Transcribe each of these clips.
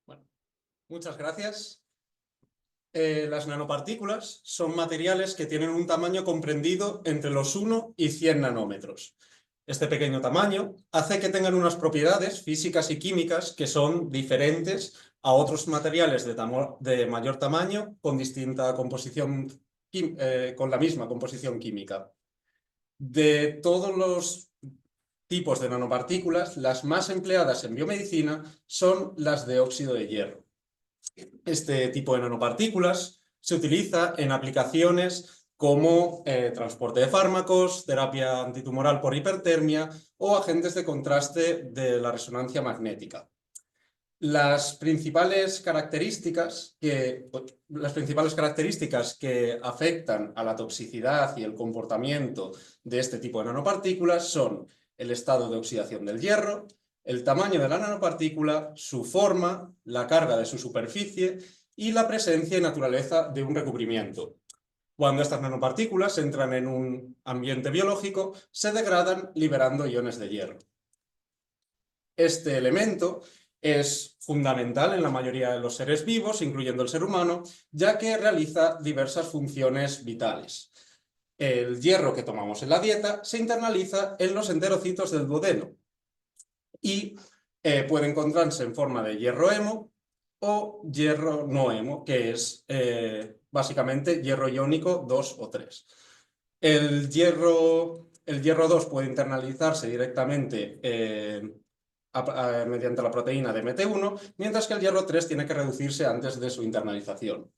Bueno, muchas gracias. Las nanopartículas son materiales que tienen un tamaño comprendido entre los 1 y 100 nanómetros. Este pequeño tamaño hace que tengan unas propiedades físicas y químicas que son diferentes a otros materiales de mayor tamaño con distinta composición, con la misma composición química. De todos los tipos de nanopartículas, las más empleadas en biomedicina son las de óxido de hierro. Este tipo de nanopartículas se utiliza en aplicaciones como transporte de fármacos, terapia antitumoral por hipertermia o agentes de contraste de la resonancia magnética. Las principales características que afectan a la toxicidad y el comportamiento de este tipo de nanopartículas son el estado de oxidación del hierro, el tamaño de la nanopartícula, su forma, la carga de su superficie y la presencia y naturaleza de un recubrimiento. Cuando estas nanopartículas entran en un ambiente biológico, se degradan liberando iones de hierro. Este elemento es fundamental en la mayoría de los seres vivos, incluyendo el ser humano, ya que realiza diversas funciones vitales. El hierro que tomamos en la dieta se internaliza en los enterocitos del duodeno y puede encontrarse en forma de hierro hemo o hierro no hemo, que es básicamente hierro iónico 2 o 3. El hierro 2 puede internalizarse directamente mediante la proteína de MT1, mientras que el hierro 3 tiene que reducirse antes de su internalización.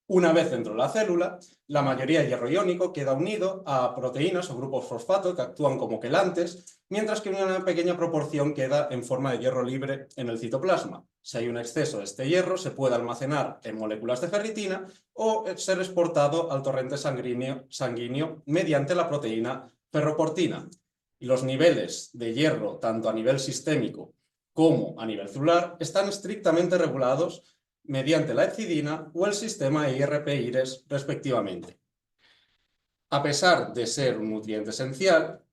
Una vez dentro de la célula, la mayoría de hierro iónico queda unido a proteínas o grupos fosfato que actúan como quelantes, mientras que una pequeña proporción queda en forma de hierro libre en el citoplasma. Si hay un exceso de este hierro, se puede almacenar en moléculas de ferritina o ser exportado al torrente sanguíneo mediante la proteína ferroportina. Y los niveles de hierro, tanto a nivel sistémico como a nivel celular, están estrictamente regulados mediante la hepcidina o el sistema IRP-IRES, respectivamente. A pesar de ser un nutriente esencial,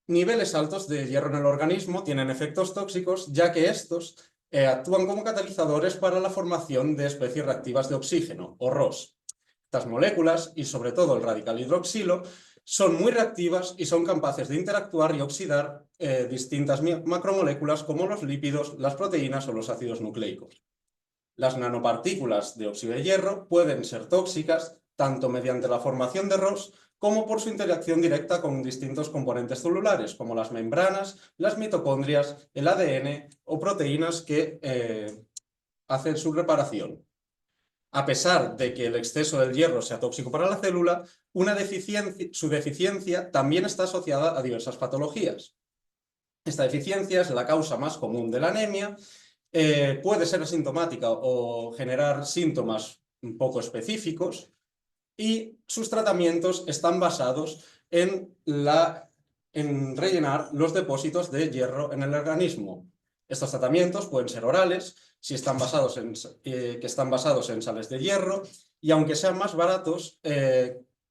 niveles altos de hierro en el organismo tienen efectos tóxicos, ya que estos actúan como catalizadores para la formación de especies reactivas de oxígeno, o ROS. Estas moléculas, y sobre todo el radical hidroxilo, son muy reactivas y son capaces de interactuar y oxidar distintas macromoléculas como los lípidos, las proteínas o los ácidos nucleicos. Las nanopartículas de óxido de hierro pueden ser tóxicas tanto mediante la formación de ROS como por su interacción directa con distintos componentes celulares, como las membranas, las mitocondrias, el ADN o proteínas que hacen su reparación. A pesar de que el exceso del hierro sea tóxico para la célula, su deficiencia también está asociada a diversas patologías. Esta deficiencia es la causa más común de la anemia, puede ser asintomática o generar síntomas un poco específicos, y sus tratamientos están basados en rellenar los depósitos de hierro en el organismo. Estos tratamientos pueden ser orales, que están basados en sales de hierro, y aunque sean más baratos,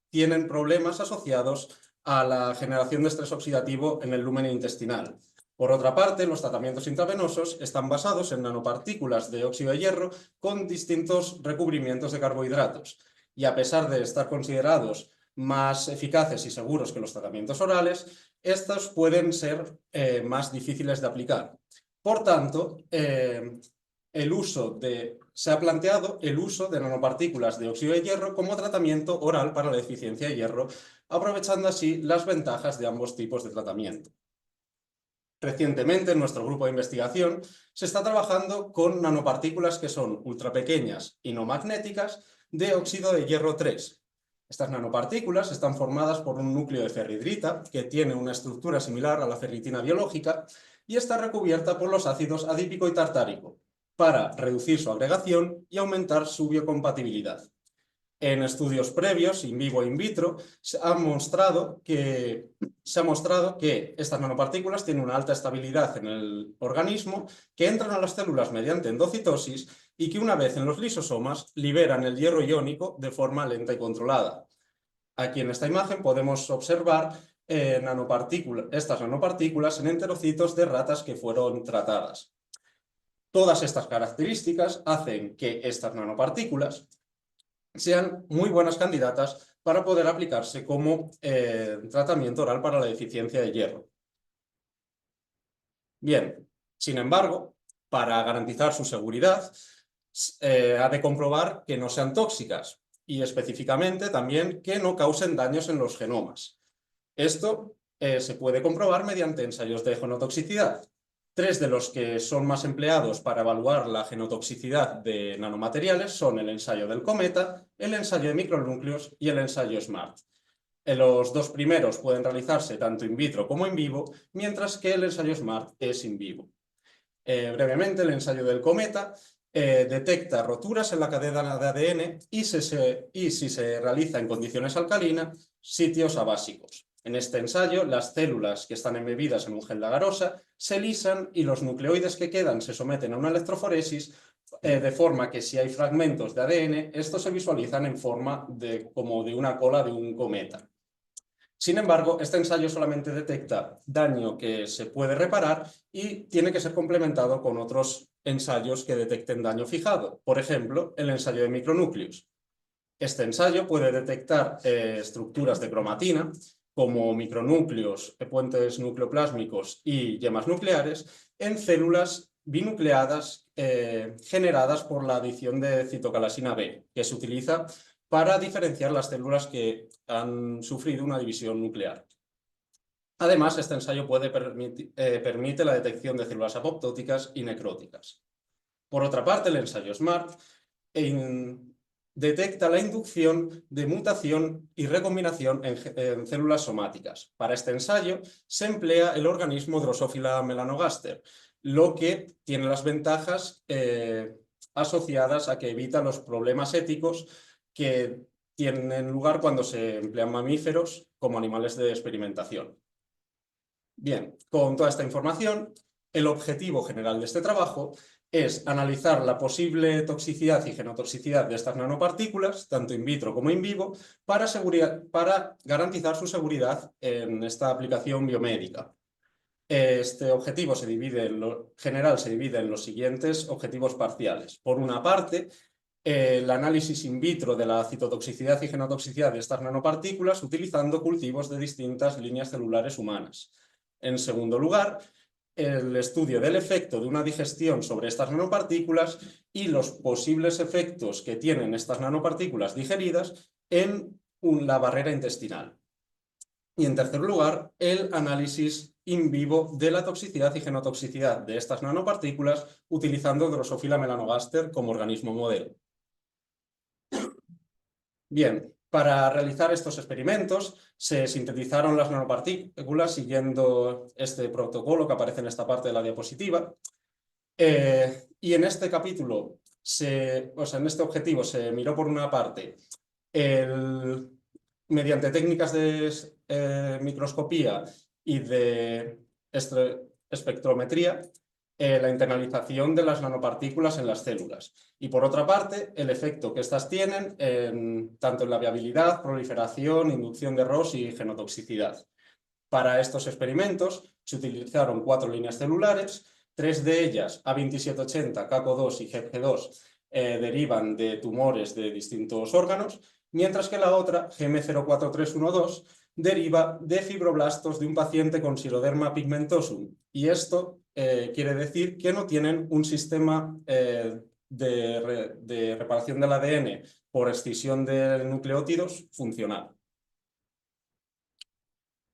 tienen problemas asociados a la generación de estrés oxidativo en el lumen intestinal. Por otra parte, los tratamientos intravenosos están basados en nanopartículas de óxido de hierro con distintos recubrimientos de carbohidratos. Y a pesar de estar considerados más eficaces y seguros que los tratamientos orales, estos pueden ser más difíciles de aplicar. Por tanto, se ha planteado el uso de nanopartículas de óxido de hierro como tratamiento oral para la deficiencia de hierro, aprovechando así las ventajas de ambos tipos de tratamiento. Recientemente, en nuestro grupo de investigación, se está trabajando con nanopartículas que son ultrapequeñas y no magnéticas de óxido de hierro 3. Estas nanopartículas están formadas por un núcleo de ferrihidrita que tiene una estructura similar a la ferritina biológica y está recubierta por los ácidos adípico y tartárico para reducir su agregación y aumentar su biocompatibilidad. En estudios previos, in vivo e in vitro, se ha mostrado que estas nanopartículas tienen una alta estabilidad en el organismo, que entran a las células mediante endocitosis y que una vez en los lisosomas liberan el hierro iónico de forma lenta y controlada. Aquí en esta imagen podemos observar estas nanopartículas en enterocitos de ratas que fueron tratadas. Todas estas características hacen que estas nanopartículas sean muy buenas candidatas para poder aplicarse como tratamiento oral para la deficiencia de hierro. Bien, sin embargo, para garantizar su seguridad, ha de comprobar que no sean tóxicas y específicamente también que no causen daños en los genomas. Esto se puede comprobar mediante ensayos de genotoxicidad. 3 de los que son más empleados para evaluar la genotoxicidad de nanomateriales son el ensayo del Cometa, el ensayo de micronúcleos y el ensayo SMART. Los 2 primeros pueden realizarse tanto in vitro como en vivo, mientras que el ensayo SMART es in vivo. Brevemente, el ensayo del Cometa detecta roturas en la cadena de ADN y si se realiza en condiciones alcalinas, sitios abásicos. En este ensayo, las células que están embebidas en un gel de agarosa se lisan y los nucleoides que quedan se someten a una electroforesis de forma que si hay fragmentos de ADN, estos se visualizan en forma como de una cola de un cometa. Sin embargo, este ensayo solamente detecta daño que se puede reparar y tiene que ser complementado con otros ensayos que detecten daño fijado. Por ejemplo, el ensayo de micronúcleos. Este ensayo puede detectar estructuras de cromatina, como micronúcleos, puentes nucleoplásmicos y yemas nucleares, en células binucleadas generadas por la adición de citocalasina B, que se utiliza para diferenciar las células que han sufrido una división nuclear. Además, este ensayo permite la detección de células apoptóticas y necróticas. Por otra parte, el ensayo SMART detecta la inducción de mutación y recombinación en células somáticas. Para este ensayo se emplea el organismo Drosophila melanogaster, lo que tiene las ventajas asociadas a que evita los problemas éticos que tienen lugar cuando se emplean mamíferos como animales de experimentación. Bien, con toda esta información, el objetivo general de este trabajo es analizar la posible toxicidad y genotoxicidad de estas nanopartículas, tanto in vitro como in vivo, para garantizar su seguridad en esta aplicación biomédica. Este objetivo general se divide en los siguientes objetivos parciales. Por una parte, el análisis in vitro de la citotoxicidad y genotoxicidad de estas nanopartículas utilizando cultivos de distintas líneas celulares humanas. En segundo lugar, el estudio del efecto de una digestión sobre estas nanopartículas y los posibles efectos que tienen estas nanopartículas digeridas en la barrera intestinal. Y en tercer lugar, el análisis in vivo de la toxicidad y genotoxicidad de estas nanopartículas utilizando Drosophila melanogaster como organismo modelo. Bien, para realizar estos experimentos se sintetizaron las nanopartículas siguiendo este protocolo que aparece en esta parte de la diapositiva. Y en este capítulo, en este objetivo se miró por una parte mediante técnicas de microscopía y de espectrometría, la internalización de las nanopartículas en las células. Y por otra parte, el efecto que estas tienen tanto en la viabilidad, proliferación, inducción de ROS y genotoxicidad. Para estos experimentos se utilizaron 4 líneas celulares, 3 de ellas, A2780, CACO2 y GEPG2, derivan de tumores de distintos órganos, mientras que la otra, GM04312, deriva de fibroblastos de un paciente con Xeroderma pigmentosum. Y esto quiere decir que no tienen un sistema de reparación del ADN por escisión de nucleótidos funcional.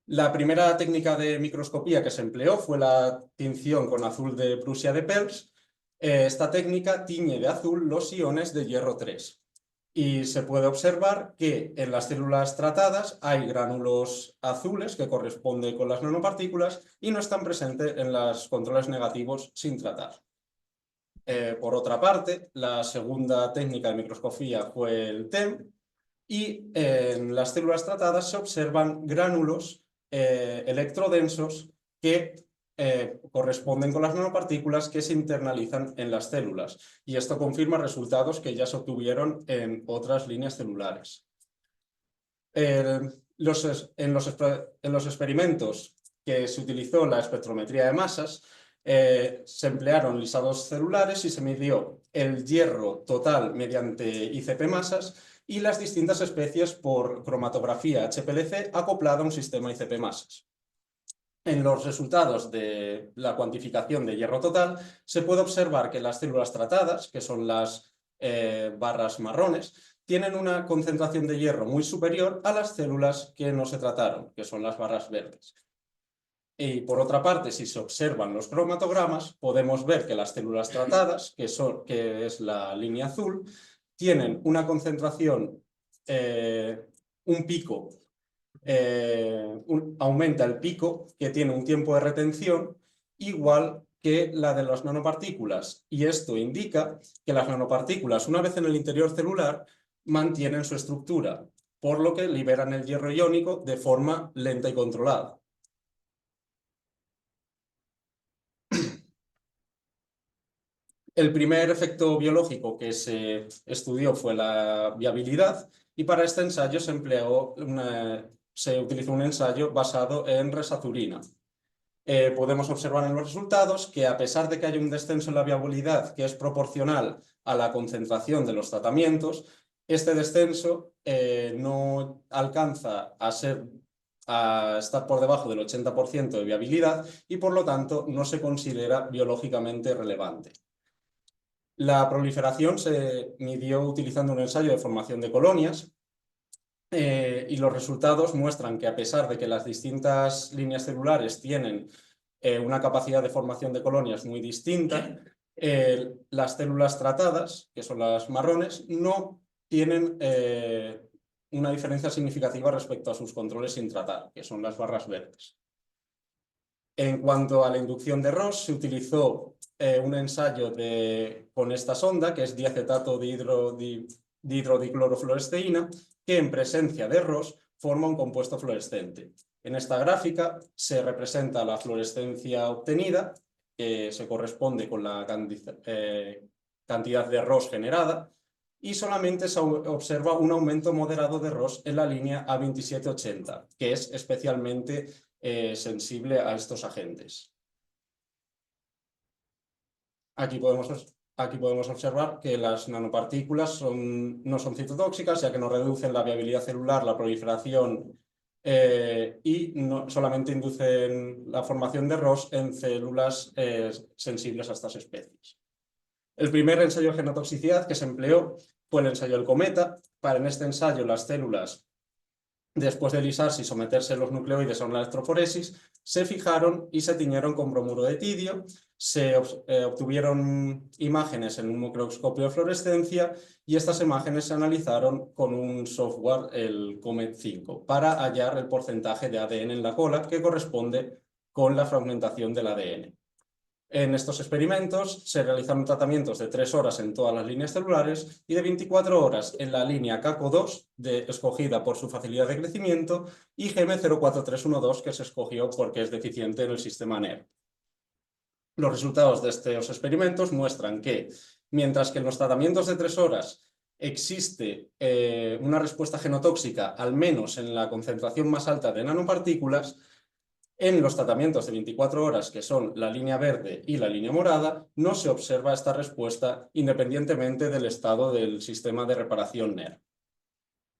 La primera técnica de microscopía que se empleó fue la tinción con azul de Prusia de Pels. Esta técnica tiñe de azul los iones de hierro 3. Y se puede observar que en las células tratadas hay gránulos azules que corresponden con las nanopartículas y no están presentes en los controles negativos sin tratar. Por otra parte, la segunda técnica de microscopía fue el TEM y en las células tratadas se observan gránulos electrodensos que corresponden con las nanopartículas que se internalizan en las células. Y esto confirma resultados que ya se obtuvieron en otras líneas celulares. En los experimentos que se utilizó la espectrometría de masas, se emplearon lisados celulares y se midió el hierro total mediante ICP masas y las distintas especies por cromatografía HPLC acoplada a un sistema ICP masas. En los resultados de la cuantificación de hierro total se puede observar que las células tratadas, que son las barras marrones, tienen una concentración de hierro muy superior a las células que no se trataron, que son las barras verdes. Y por otra parte, si se observan los cromatogramas, podemos ver que las células tratadas, que es la línea azul, tienen una concentración, un pico, aumenta el pico, que tiene un tiempo de retención igual que la de las nanopartículas. Y esto indica que las nanopartículas, una vez en el interior celular, mantienen su estructura, por lo que liberan el hierro iónico de forma lenta y controlada. El primer efecto biológico que se estudió fue la viabilidad y para este ensayo se utilizó un ensayo basado en resazurina. Podemos observar en los resultados que a pesar de que hay un descenso en la viabilidad que es proporcional a la concentración de los tratamientos, este descenso no alcanza a estar por debajo del 80% de viabilidad y por lo tanto no se considera biológicamente relevante. La proliferación se midió utilizando un ensayo de formación de colonias y los resultados muestran que a pesar de que las distintas líneas celulares tienen una capacidad de formación de colonias muy distinta, las células tratadas, que son las marrones, no tienen una diferencia significativa respecto a sus controles sin tratar, que son las barras verdes. En cuanto a la inducción de ROS, se utilizó un ensayo con esta sonda, que es diacetato de hidrodiclorofluoresceína, que en presencia de ROS forma un compuesto fluorescente. En esta gráfica se representa la fluorescencia obtenida, que se corresponde con la cantidad de ROS generada, y solamente se observa un aumento moderado de ROS en la línea A2780, que es especialmente sensible a estos agentes. Aquí podemos observar que las nanopartículas no son citotóxicas, ya que no reducen la viabilidad celular, la proliferación y solamente inducen la formación de ROS en células sensibles a estas especies. El primer ensayo de genotoxicidad que se empleó fue el ensayo del cometa. En este ensayo las células, después de lisarse y someterse los nucleoides a una electroforesis, se fijaron y se tiñeron con bromuro de tidio, se obtuvieron imágenes en un microscopio de fluorescencia y estas imágenes se analizaron con un software, el COMET5, para hallar el porcentaje de ADN en la cola que corresponde con la fragmentación del ADN. En estos experimentos se realizaron tratamientos de 3 horas en todas las líneas celulares y de 24 horas en la línea CACO2, escogida por su facilidad de crecimiento, y GM04312, que se escogió porque es deficiente en el sistema NER. Los resultados de estos experimentos muestran que, mientras que en los tratamientos de 3 horas existe una respuesta genotóxica, al menos en la concentración más alta de nanopartículas, en los tratamientos de 24 horas, que son la línea verde y la línea morada, no se observa esta respuesta independientemente del estado del sistema de reparación NER.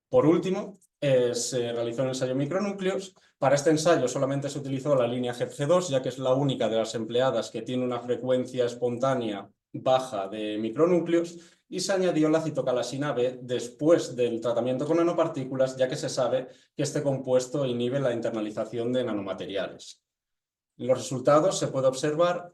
Por último, se realizó un ensayo de micronúcleos. Para este ensayo solamente se utilizó la línea GEPG2, ya que es la única de las empleadas que tiene una frecuencia espontánea baja de micronúcleos, y se añadió la citocalasina B después del tratamiento con nanopartículas, ya que se sabe que este compuesto inhibe la internalización de nanomateriales. En los resultados se puede observar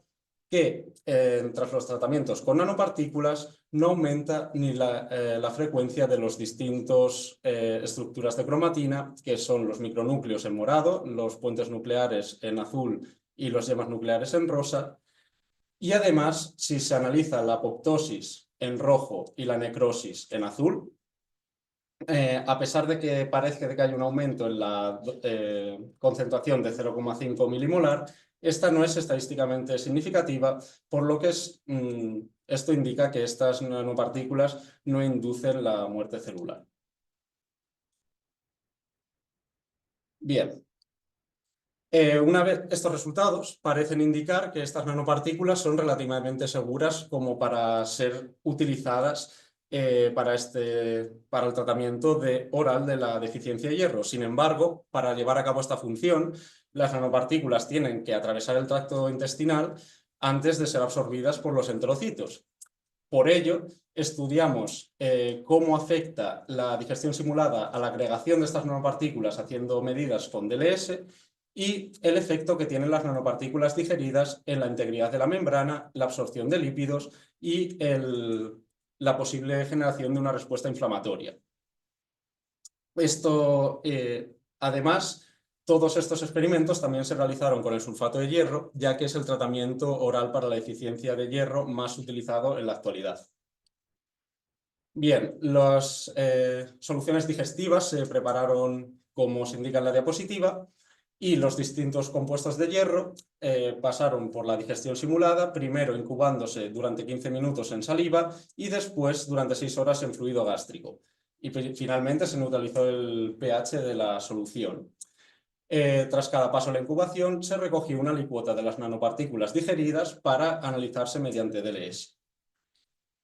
que tras los tratamientos con nanopartículas no aumenta ni la frecuencia de los distintos estructuras de cromatina, que son los micronúcleos en morado, los puentes nucleares en azul y los yemas nucleares en rosa. Y además, si se analiza la apoptosis en rojo y la necrosis en azul, a pesar de que parece que hay un aumento en la concentración de 0,5 milimolar, Esta no es estadísticamente significativa, por lo que esto indica que estas nanopartículas no inducen la muerte celular. Bien. Una vez estos resultados parecen indicar que estas nanopartículas son relativamente seguras como para ser utilizadas para el tratamiento oral de la deficiencia de hierro. Sin embargo, para llevar a cabo esta función, las nanopartículas tienen que atravesar el tracto intestinal antes de ser absorbidas por los enterocitos. Por ello, estudiamos cómo afecta la digestión simulada a la agregación de estas nanopartículas haciendo medidas con DLS y el efecto que tienen las nanopartículas digeridas en la integridad de la membrana, la absorción de lípidos y la posible generación de una respuesta inflamatoria. Además, todos estos experimentos también se realizaron con el sulfato de hierro, ya que es el tratamiento oral para la deficiencia de hierro más utilizado en la actualidad. Bien, las soluciones digestivas se prepararon como se indica en la diapositiva y los distintos compuestos de hierro pasaron por la digestión simulada, primero incubándose durante 15 minutos en saliva y después durante 6 horas en fluido gástrico. Y finalmente se neutralizó el pH de la solución. Tras cada paso de la incubación se recogió una alicuota de las nanopartículas digeridas para analizarse mediante DLS.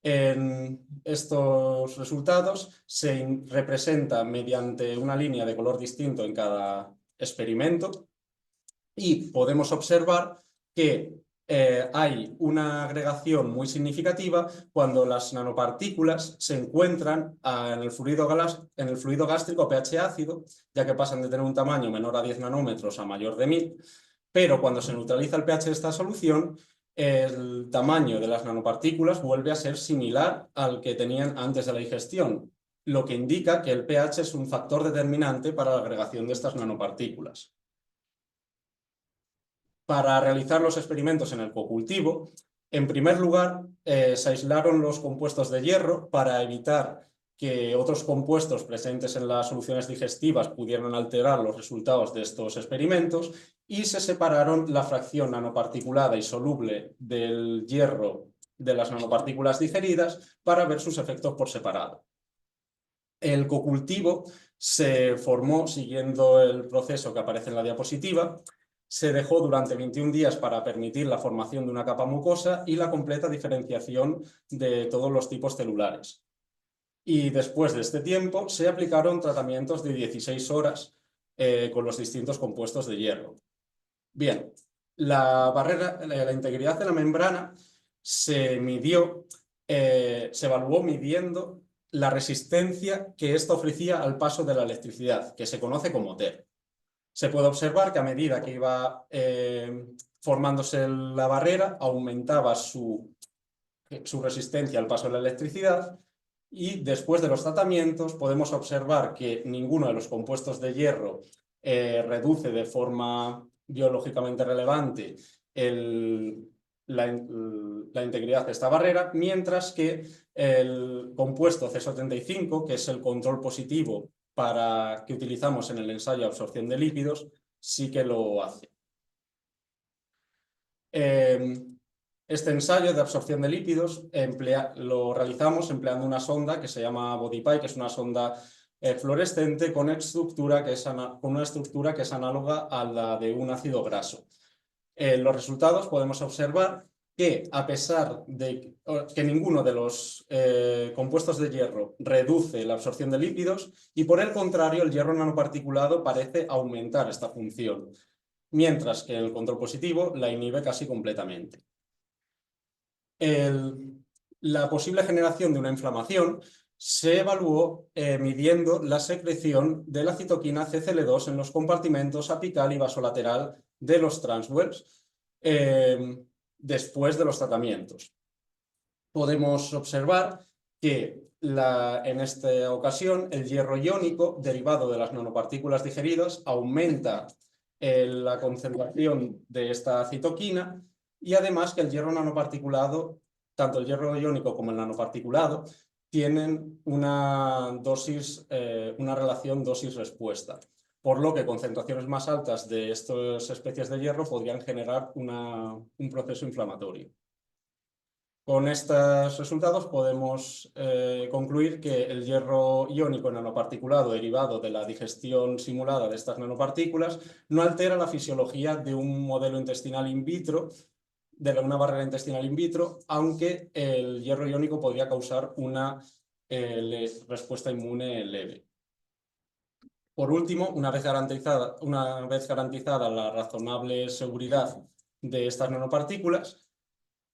En estos resultados se representa mediante una línea de color distinto en cada experimento y podemos observar que hay una agregación muy significativa cuando las nanopartículas se encuentran en el fluido gástrico pH ácido, ya que pasan de tener un tamaño menor a 10 nanómetros a mayor de 1000, pero cuando se neutraliza el pH de esta solución, el tamaño de las nanopartículas vuelve a ser similar al que tenían antes de la digestión, lo que indica que el pH es un factor determinante para la agregación de estas nanopartículas. Para realizar los experimentos en el cocultivo, en primer lugar, se aislaron los compuestos de hierro para evitar que otros compuestos presentes en las soluciones digestivas pudieran alterar los resultados de estos experimentos y se separaron la fracción nanoparticulada y soluble del hierro de las nanopartículas digeridas para ver sus efectos por separado. El cocultivo se formó siguiendo el proceso que aparece en la diapositiva. Se dejó durante 21 días para permitir la formación de una capa mucosa y la completa diferenciación de todos los tipos celulares. Y después de este tiempo se aplicaron tratamientos de 16 horas con los distintos compuestos de hierro. Bien, la integridad de la membrana se evaluó midiendo la resistencia que ésta ofrecía al paso de la electricidad, que se conoce como TER. Se puede observar que a medida que iba formándose la barrera, aumentaba su resistencia al paso de la electricidad y después de los tratamientos podemos observar que ninguno de los compuestos de hierro reduce de forma biológicamente relevante la integridad de esta barrera, mientras que el compuesto C75, que es el control positivo que utilizamos en el ensayo de absorción de lípidos, sí que lo hace. Este ensayo de absorción de lípidos lo realizamos empleando una sonda que se llama BodyPy, que es una sonda fluorescente con una estructura que es análoga a la de un ácido graso. En los resultados podemos observar que a pesar de que ninguno de los compuestos de hierro reduce la absorción de lípidos y por el contrario el hierro nanoparticulado parece aumentar esta función, mientras que el control positivo la inhibe casi completamente. La posible generación de una inflamación se evaluó midiendo la secreción de la citoquina CCL2 en los compartimentos apical y vasolateral de los transwells después de los tratamientos. Podemos observar que en esta ocasión el hierro iónico derivado de las nanopartículas digeridas aumenta la concentración de esta citoquina y además que el hierro nanoparticulado, tanto el hierro iónico como el nanoparticulado, tienen una relación dosis-respuesta. por lo que concentraciones más altas de estas especies de hierro podrían generar un proceso inflamatorio. Con estos resultados podemos concluir que el hierro iónico nanoparticulado derivado de la digestión simulada de estas nanopartículas no altera la fisiología de un modelo intestinal in vitro, de una barrera intestinal in vitro, aunque el hierro iónico podría causar una respuesta inmune leve. Por último, una vez garantizada la razonable seguridad de estas nanopartículas,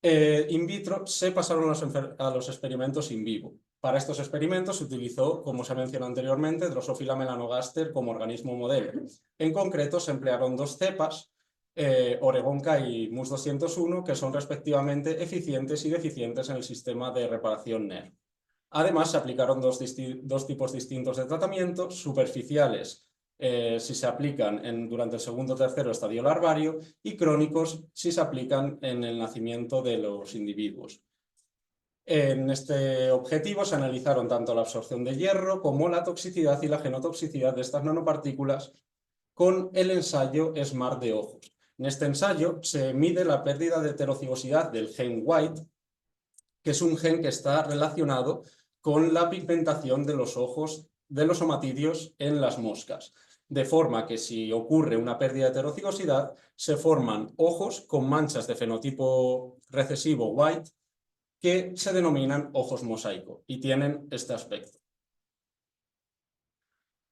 in vitro se pasaron a los experimentos in vivo. Para estos experimentos se utilizó, como se mencionó anteriormente, Drosophila melanogaster como organismo modelo. En concreto, se emplearon dos cepas, Oregonca y MUS201, que son respectivamente eficientes y deficientes en el sistema de reparación NER. Además, se aplicaron dos tipos distintos de tratamiento, superficiales si se aplican durante el segundo o tercero estadio larvario y crónicos si se aplican en el nacimiento de los individuos. En este objetivo se analizaron tanto la absorción de hierro como la toxicidad y la genotoxicidad de estas nanopartículas con el ensayo SMART de ojos. En este ensayo se mide la pérdida de heterocigosidad del gen White, que es un gen que está relacionado con la pigmentación de los ojos de los somatidios en las moscas. De forma que si ocurre una pérdida de heterocigosidad, se forman ojos con manchas de fenotipo recesivo white que se denominan ojos mosaico y tienen este aspecto.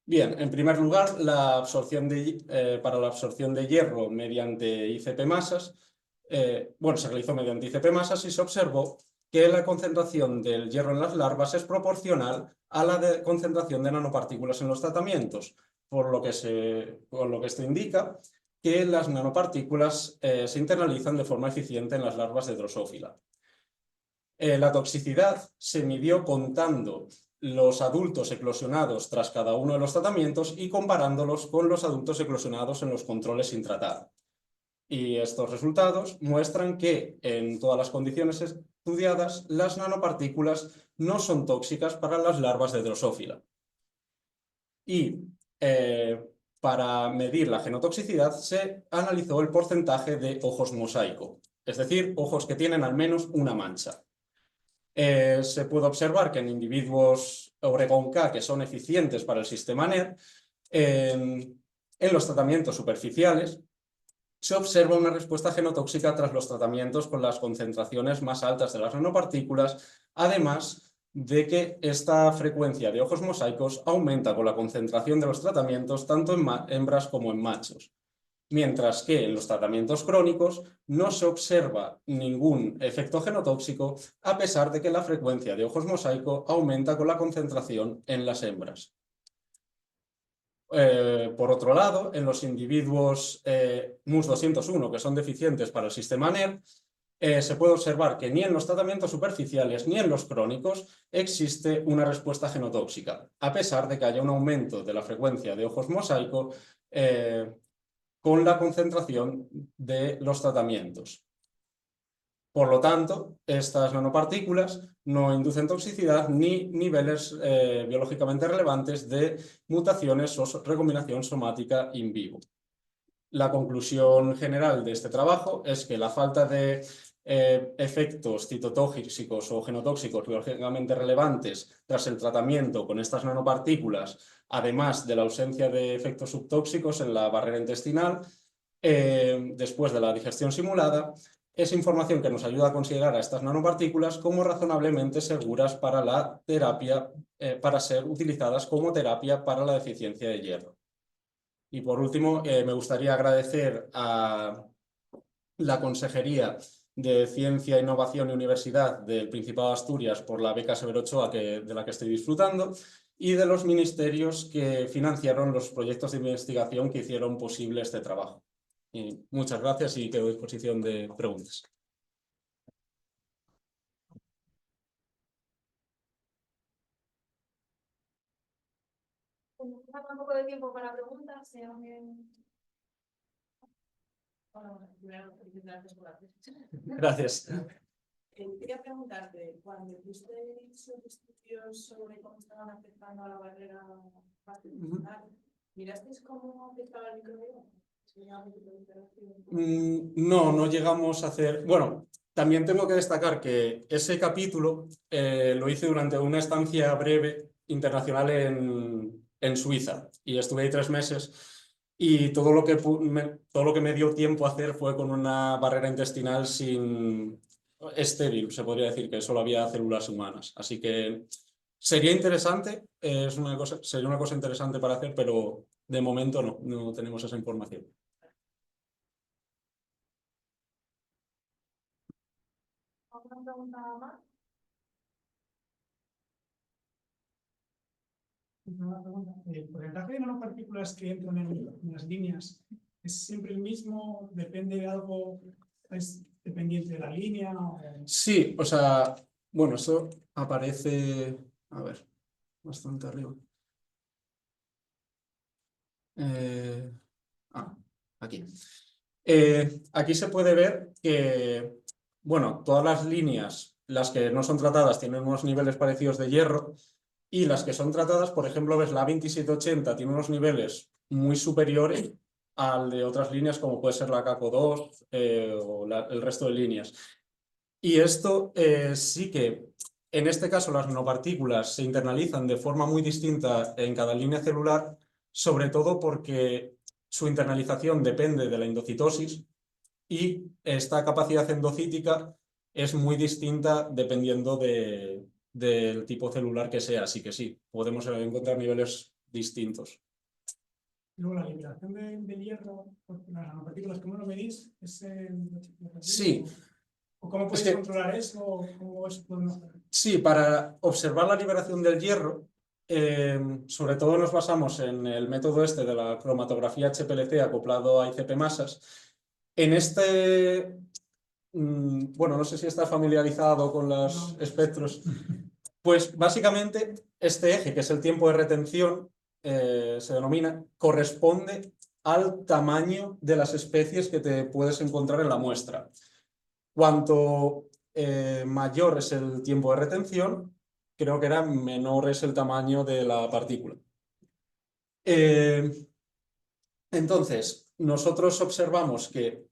Bien, en primer lugar, para la absorción de hierro mediante ICP masas, se realizó mediante ICP masas y se observó que la concentración del hierro en las larvas es proporcional a la concentración de nanopartículas en los tratamientos, por lo que esto indica que las nanopartículas se internalizan de forma eficiente en las larvas de Drosophila. La toxicidad se midió contando los adultos eclosionados tras cada uno de los tratamientos y comparándolos con los adultos eclosionados en los controles sin tratar. Y estos resultados muestran que en todas las condiciones estudiadas las nanopartículas no son tóxicas para las larvas de Drosophila. Y para medir la genotoxicidad se analizó el porcentaje de ojos mosaico, es decir, ojos que tienen al menos una mancha. Se puede observar que en individuos Oregon K que son eficientes para el sistema NER, en los tratamientos superficiales se observa una respuesta genotóxica tras los tratamientos con las concentraciones más altas de las nanopartículas, además de que esta frecuencia de ojos mosaicos aumenta con la concentración de los tratamientos tanto en hembras como en machos. Mientras que en los tratamientos crónicos no se observa ningún efecto genotóxico, a pesar de que la frecuencia de ojos mosaico aumenta con la concentración en las hembras. Por otro lado, en los individuos MUS201, que son deficientes para el sistema NER, se puede observar que ni en los tratamientos superficiales ni en los crónicos existe una respuesta genotóxica, a pesar de que haya un aumento de la frecuencia de ojos mosaico con la concentración de los tratamientos. Por lo tanto, estas nanopartículas no inducen toxicidad ni niveles biológicamente relevantes de mutaciones o recombinación somática in vivo. La conclusión general de este trabajo es que la falta de efectos citotóxicos o genotóxicos biológicamente relevantes tras el tratamiento con estas nanopartículas, además de la ausencia de efectos subtóxicos en la barrera intestinal, después de la digestión simulada, es información que nos ayuda a considerar a estas nanopartículas como razonablemente seguras para la terapia, para ser utilizadas como terapia para la deficiencia de hierro. Y por último, me gustaría agradecer a la Consejería de Ciencia, Innovación y Universidad del Principado de Asturias por la beca Severo Ochoa de la que estoy disfrutando y de los ministerios que financiaron los proyectos de investigación que hicieron posible este trabajo. Y muchas gracias y quedo a disposición de preguntas. Como falta un poco de tiempo para preguntas, primero, gracias por la presentación. Gracias. Quería preguntarte, cuando hicisteis estudios sobre cómo estaban afectando a la barrera intestinal, ¿Mirasteis cómo afectaba el microbioma? No llegamos a hacer... Bueno, también tengo que destacar que ese capítulo lo hice durante una estancia breve internacional en Suiza y estuve ahí 3 meses y todo lo que, todo lo que me dio tiempo a hacer fue con una barrera intestinal estéril, se podría decir que solo había células humanas. Así que sería interesante, sería una cosa interesante para hacer, pero de momento no tenemos esa información. ¿Alguna pregunta más? Una pregunta. ¿El porcentaje de nanopartículas que entran en las líneas es siempre el mismo? ¿Depende de algo? ¿Es dependiente de la línea? Sí, o sea, bueno, eso aparece, a ver, bastante arriba. Eh, aquí. Aquí se puede ver que, bueno, todas las líneas, las que no son tratadas, tienen unos niveles parecidos de hierro y las que son tratadas, por ejemplo, ves la 2780 tiene unos niveles muy superiores al de otras líneas como puede ser la CACO2 o el resto de líneas. Y esto sí que, en este caso, las nanopartículas se internalizan de forma muy distinta en cada línea celular, sobre todo porque su internalización depende de la endocitosis y esta capacidad endocítica es muy distinta dependiendo del tipo celular que sea. Así que sí, podemos encontrar niveles distintos. Luego, la liberación del hierro, porque las nanopartículas, ¿cómo lo medís? Sí. ¿O cómo podéis controlar eso? ¿Cómo eso podemos hacer? Sí, para observar la liberación del hierro, sobre todo nos basamos en el método este de la cromatografía HPLC acoplado a ICP masas. En bueno, no sé si estás familiarizado con los espectros. Pues básicamente este eje, que es el tiempo de retención, se denomina, corresponde al tamaño de las especies que te puedes encontrar en la muestra. Cuanto mayor es el tiempo de retención, creo que menor es el tamaño de la partícula. Entonces, nosotros observamos que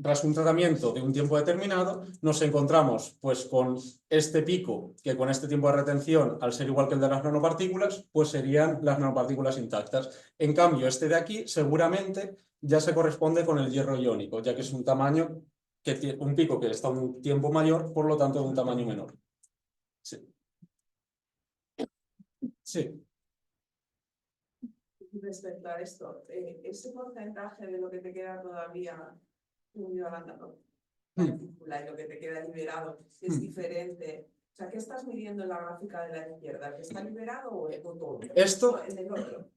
tras un tratamiento de un tiempo determinado, nos encontramos pues, con este pico, que con este tiempo de retención, al ser igual que el de las nanopartículas, pues serían las nanopartículas intactas. En cambio, este de aquí seguramente ya se corresponde con el hierro iónico, ya que es un tamaño, un pico que está un tiempo mayor, por lo tanto de un tamaño menor. Sí. Sí. Respecto a esto, ese porcentaje de lo que te queda todavía unido a la nanopartícula y lo que te queda liberado es diferente. O sea, ¿qué estás midiendo en la gráfica de la izquierda? ¿Que está liberado o todo? Esto, en el otro.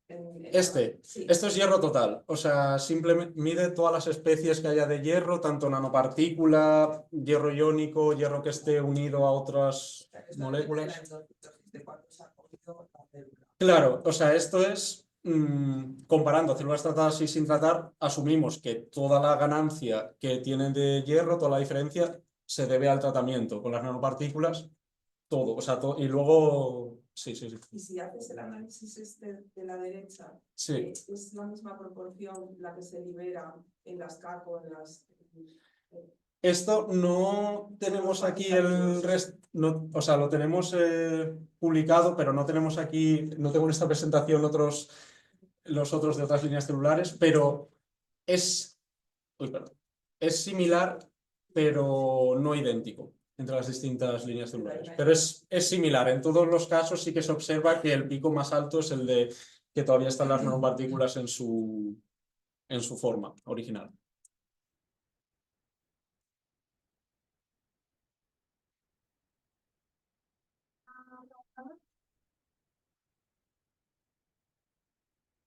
Sí. Esto es hierro total. O sea, simplemente mide todas las especies que haya de hierro, tanto nanopartícula, hierro iónico, hierro que esté unido a otras moléculas. Claro, o sea, esto es comparando células tratadas y sin tratar, asumimos que toda la ganancia que tienen de hierro, toda la diferencia, se debe al tratamiento. Con las nanopartículas, todo. O sea, y luego... Sí. Y si haces el análisis este de la derecha, sí. ¿Es la misma proporción la que se libera en las CACO, en las... Esto no tenemos aquí el resto, o sea, lo tenemos publicado, pero no tenemos aquí, no tengo en esta presentación los otros de otras líneas celulares, pero es similar, pero no idéntico entre las distintas líneas celulares. Pero es similar. En todos los casos sí que se observa que el pico más alto es el de que todavía están las nanopartículas en su forma original.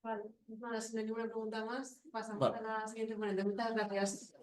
Vale, pues nada, si no hay ninguna pregunta más, pasamos Vale. a la siguiente ponente. Muchas gracias.